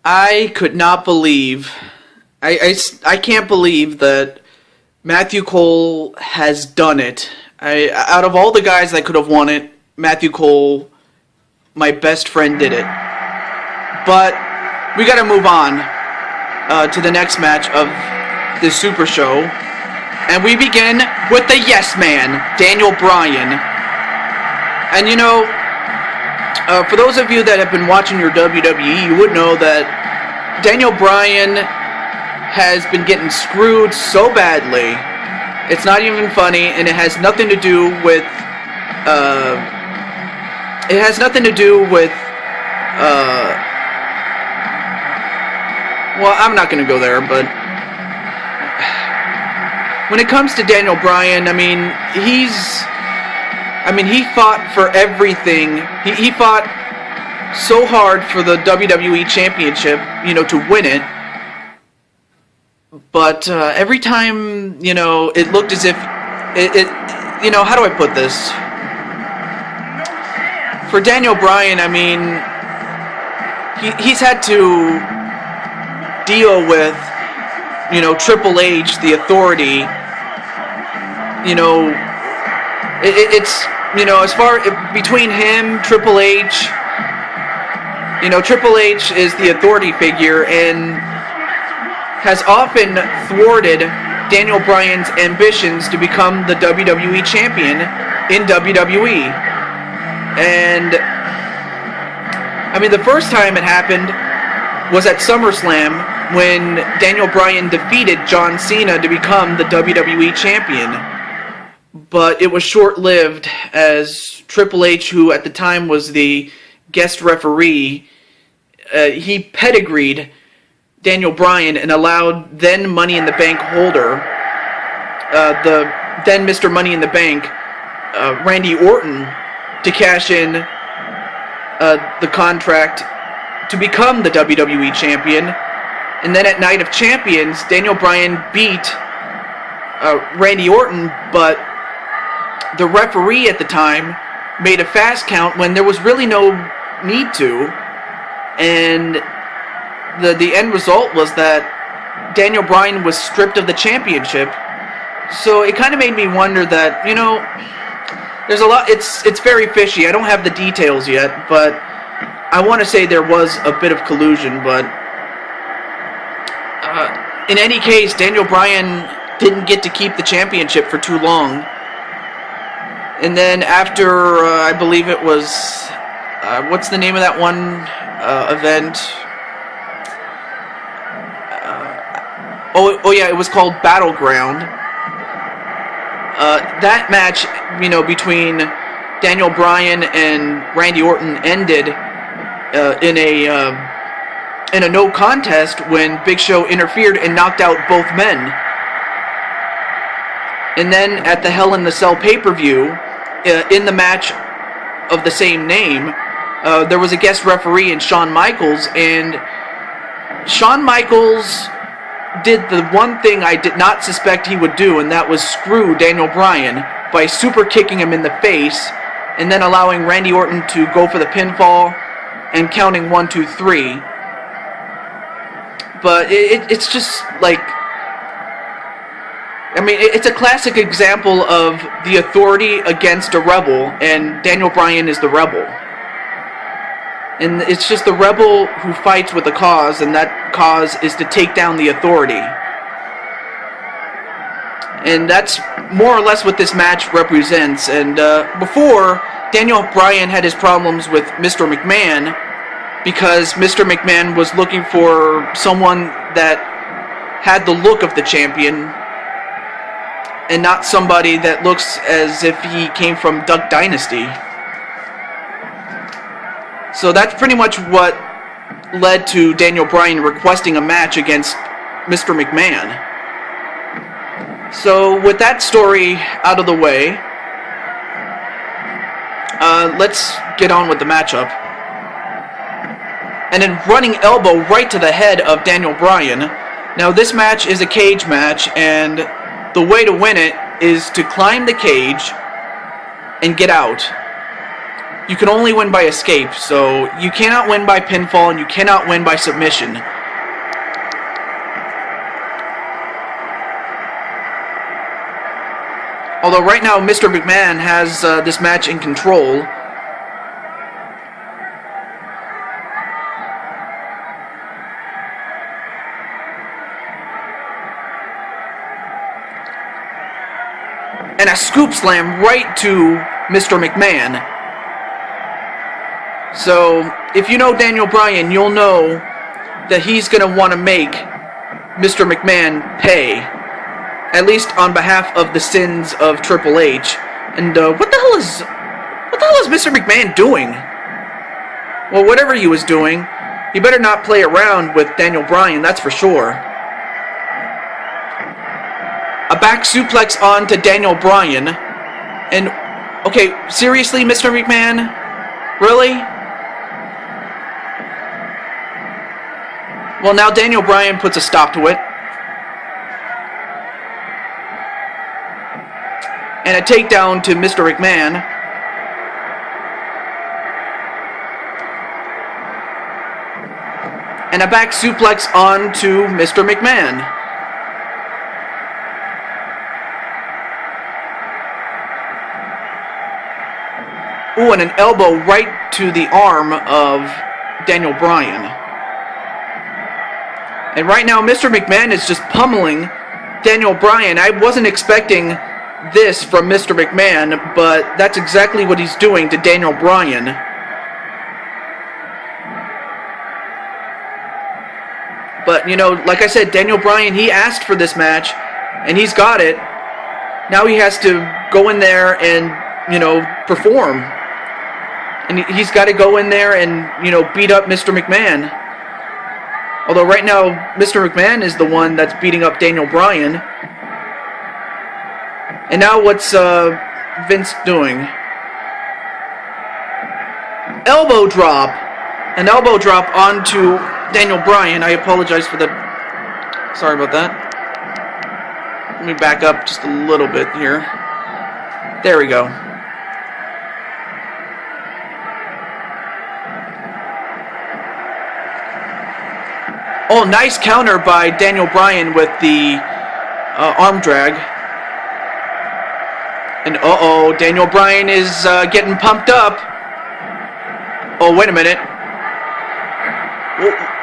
I could not believe, I can't believe that Matthew Cole has done it. Out of all the guys that could have won it, Matthew Cole, my best friend, did it. But we got to move on to the next match of this Super Show. And we begin with the Yes Man, Daniel Bryan. And you know, for those of you that have been watching your WWE, you would know that Daniel Bryan has been getting screwed so badly. It's not even funny, and it has nothing to do with, well, I'm not going to go there, but when it comes to Daniel Bryan, I mean, he fought for everything. He fought so hard for the WWE Championship, you know, to win it. But every time, you know, it looked as if you know, how do I put this? For Daniel Bryan, I mean, he's had to deal with, you know, Triple H, the Authority. You know, it's, you know, as far between him, Triple H, you know, Triple H is the authority figure and has often thwarted Daniel Bryan's ambitions to become the WWE champion in WWE. And I mean, the first time it happened was at SummerSlam when Daniel Bryan defeated John Cena to become the WWE champion. But it was short-lived, as Triple H, who at the time was the guest referee, he pedigreed Daniel Bryan and allowed then Money in the Bank holder, the then Mr. Money in the Bank, Randy Orton, to cash in the contract to become the WWE champion. And then at Night of Champions, Daniel Bryan beat Randy Orton, but the referee at the time made a fast count when there was really no need to, and the end result was that Daniel Bryan was stripped of the championship. So it kind of made me wonder that, you know, there's a lot, it's very fishy. I don't have the details yet, but I want to say there was a bit of collusion, but in any case, Daniel Bryan didn't get to keep the championship for too long. And then after, I believe it was, what's the name of that one event? Oh yeah, it was called Battleground. That match, you know, between Daniel Bryan and Randy Orton ended in a no contest when Big Show interfered and knocked out both men. And then at the Hell in the Cell pay-per-view, in the match of the same name, there was a guest referee in Shawn Michaels, and Shawn Michaels did the one thing I did not suspect he would do, and that was screw Daniel Bryan by super kicking him in the face and then allowing Randy Orton to go for the pinfall and counting 1, 2, 3. But it's just like, I mean, it's a classic example of the Authority against a rebel, and Daniel Bryan is the rebel. And it's just the rebel who fights with a cause, and that cause is to take down the Authority. And that's more or less what this match represents. And before, Daniel Bryan had his problems with Mr. McMahon, because Mr. McMahon was looking for someone that had the look of the champion, and not somebody that looks as if he came from Duck Dynasty. So that's pretty much what led to Daniel Bryan requesting a match against Mr. McMahon. So with that story out of the way, let's get on with the matchup. And then running elbow right to the head of Daniel Bryan. Now this match is a cage match, and the way to win it is to climb the cage and get out. you can only win by escape. So you cannot win by pinfall and you cannot win by submission. Although right now Mr. McMahon has this match in control. And a scoop slam right to Mr. McMahon. So, if you know Daniel Bryan, you'll know that he's going to want to make Mr. McMahon pay. At least on behalf of the sins of Triple H. And what the hell is Mr. McMahon doing? Well, whatever he was doing, he better not play around with Daniel Bryan, that's for sure. A back suplex on to Daniel Bryan. And, okay, seriously, Mr. McMahon? Really? Well, now Daniel Bryan puts a stop to it. And a takedown to Mr. McMahon. And a back suplex on to Mr. McMahon. Ooh, and an elbow right to the arm of Daniel Bryan. And right now, Mr. McMahon is just pummeling Daniel Bryan. I wasn't expecting this from Mr. McMahon, but that's exactly what he's doing to Daniel Bryan. But, you know, like I said, Daniel Bryan, he asked for this match, and he's got it. Now he has to go in there and, you know, perform. And he's got to go in there and, you know, beat up Mr. McMahon. Although right now, Mr. McMahon is the one that's beating up Daniel Bryan. And now what's Vince doing? Elbow drop. An elbow drop onto Daniel Bryan. I apologize for the... Sorry about that. Let me back up just a little bit here. There we go. Oh, nice counter by Daniel Bryan with the arm drag. And uh-oh, Daniel Bryan is getting pumped up. Oh, wait a minute.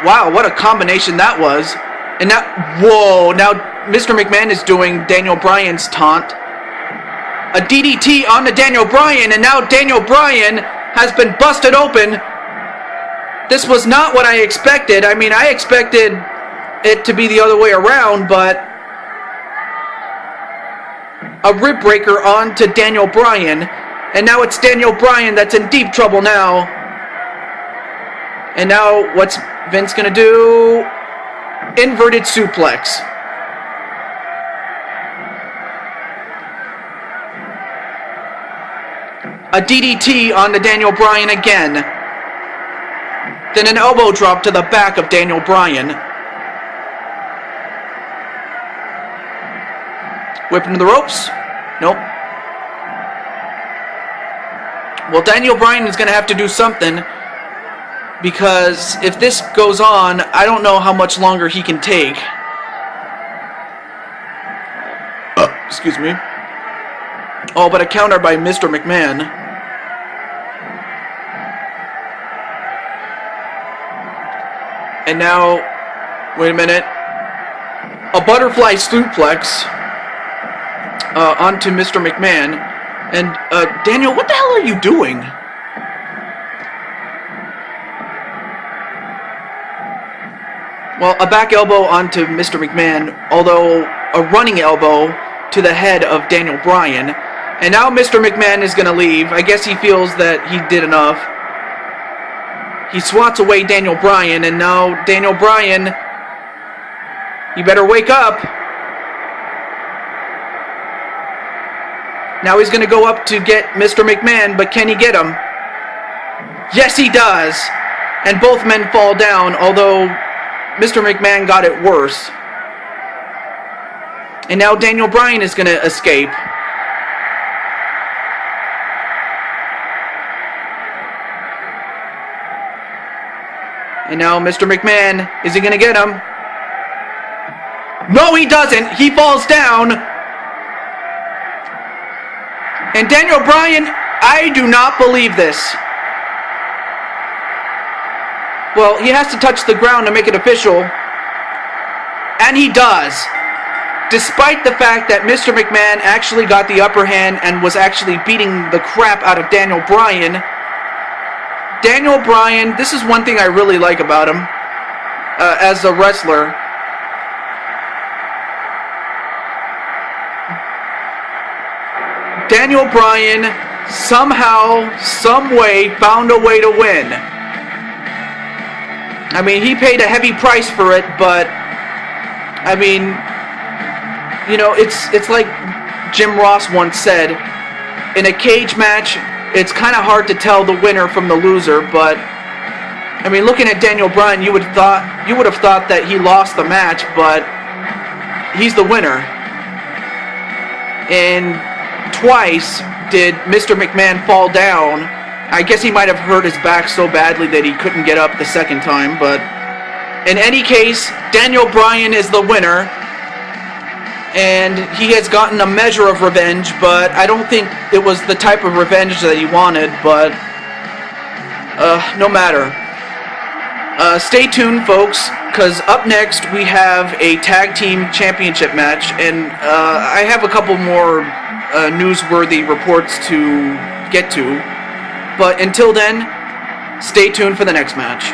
Wow, what a combination that was. And now, whoa, now Mr. McMahon is doing Daniel Bryan's taunt. A DDT onto Daniel Bryan, and now Daniel Bryan has been busted open. This was not what I expected. I mean, I expected it to be the other way around, but a rib breaker onto Daniel Bryan, and now it's Daniel Bryan that's in deep trouble now. And now what's Vince gonna do? Inverted suplex. A DDT onto Daniel Bryan again. Then an elbow drop to the back of Daniel Bryan. Whip into the ropes. Nope. Well, Daniel Bryan is going to have to do something, because if this goes on, I don't know how much longer he can take. Excuse me. Oh, but a counter by Mr. McMahon. And now, wait a minute. A butterfly suplex onto Mr. McMahon. And, Daniel, what the hell are you doing? Well, a back elbow onto Mr. McMahon, although a running elbow to the head of Daniel Bryan. And now Mr. McMahon is going to leave. I guess he feels that he did enough. He swats away Daniel Bryan, and now Daniel Bryan, you better wake up. Now he's going to go up to get Mr. McMahon, but can he get him? Yes, he does. And both men fall down, although Mr. McMahon got it worse. And now Daniel Bryan is going to escape. And now Mr. McMahon, is he going to get him? No, he doesn't. He falls down. And Daniel Bryan, I do not believe this. Well, he has to touch the ground to make it official. And he does. Despite the fact that Mr. McMahon actually got the upper hand and was actually beating the crap out of Daniel Bryan. Daniel Bryan, this is one thing I really like about him as a wrestler. Daniel Bryan somehow, some way, found a way to win. I mean, he paid a heavy price for it, but I mean, you know, it's like Jim Ross once said, in a cage match, it's kind of hard to tell the winner from the loser, but I mean, looking at Daniel Bryan, you would have thought that he lost the match, but he's the winner. And twice did Mr. McMahon fall down. I guess he might have hurt his back so badly that he couldn't get up the second time, but in any case, Daniel Bryan is the winner, and he has gotten a measure of revenge, but I don't think it was the type of revenge that he wanted, but no matter. Stay tuned, folks, because up next we have a tag team championship match, and I have a couple more newsworthy reports to get to, but until then, stay tuned for the next match.